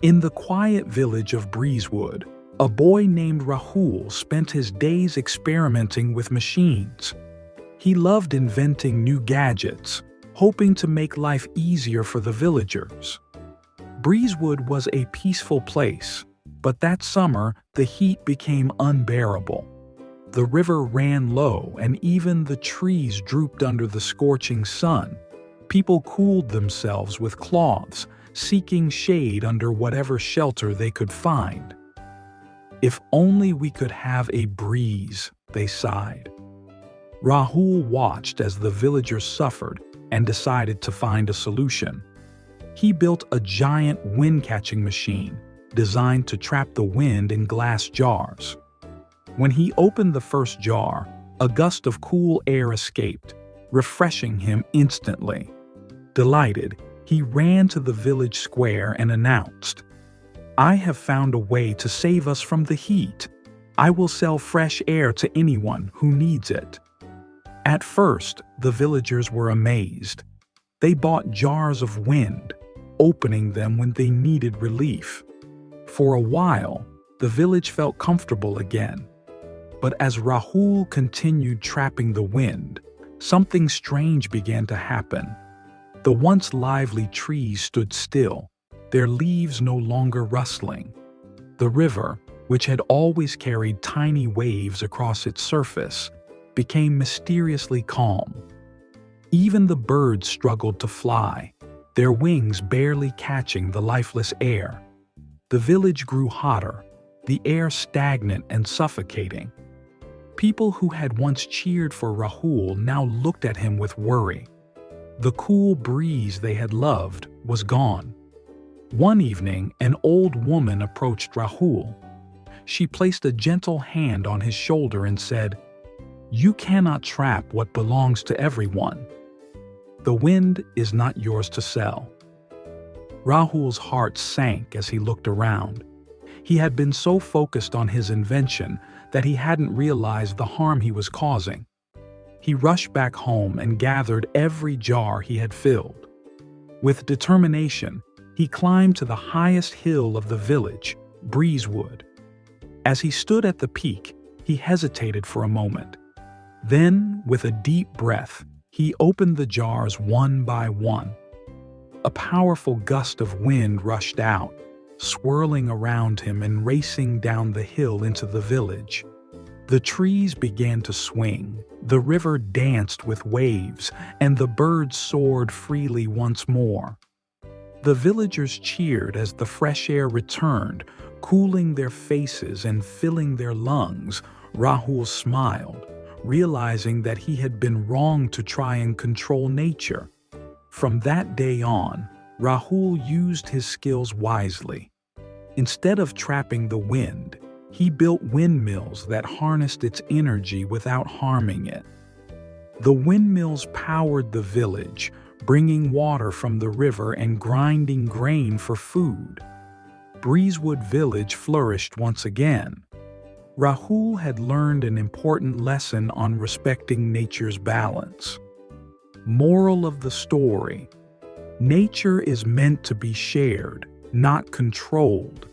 In the quiet village of Breezewood, a boy named Rahul spent his days experimenting with machines. He loved inventing new gadgets, hoping to make life easier for the villagers. Breezewood was a peaceful place, but that summer the heat became unbearable. The river ran low and even the trees drooped under the scorching sun. People cooled themselves with cloths, seeking shade under whatever shelter they could find. "If only we could have a breeze," they sighed. Rahul watched as the villagers suffered and decided to find a solution. He built a giant wind-catching machine designed to trap the wind in glass jars. When he opened the first jar, a gust of cool air escaped, refreshing him instantly. Delighted, he ran to the village square and announced, "I have found a way to save us from the heat. I will sell fresh air to anyone who needs it." At first, the villagers were amazed. They bought jars of wind, opening them when they needed relief. For a while, the village felt comfortable again. But as Rahul continued trapping the wind, something strange began to happen. The once lively trees stood still, their leaves no longer rustling. The river, which had always carried tiny waves across its surface, became mysteriously calm. Even the birds struggled to fly, their wings barely catching the lifeless air. The village grew hotter, the air stagnant and suffocating. People who had once cheered for Rahul now looked at him with worry. The cool breeze they had loved was gone. One evening, an old woman approached Rahul. She placed a gentle hand on his shoulder and said, "You cannot trap what belongs to everyone. The wind is not yours to sell." Rahul's heart sank as he looked around. He had been so focused on his invention that he hadn't realized the harm he was causing. He rushed back home and gathered every jar he had filled. With determination, he climbed to the highest hill of the village, Breezewood. As he stood at the peak, he hesitated for a moment. Then, with a deep breath, he opened the jars one by one. A powerful gust of wind rushed out, swirling around him and racing down the hill into the village. The trees began to swing, the river danced with waves, and the birds soared freely once more. The villagers cheered as the fresh air returned, cooling their faces and filling their lungs. Rahul smiled, realizing that he had been wrong to try and control nature. From that day on, Rahul used his skills wisely. Instead of trapping the wind, he built windmills that harnessed its energy without harming it. The windmills powered the village, bringing water from the river and grinding grain for food. Breezewood village flourished once again. Rahul had learned an important lesson on respecting nature's balance. Moral of the story: nature is meant to be shared, not controlled.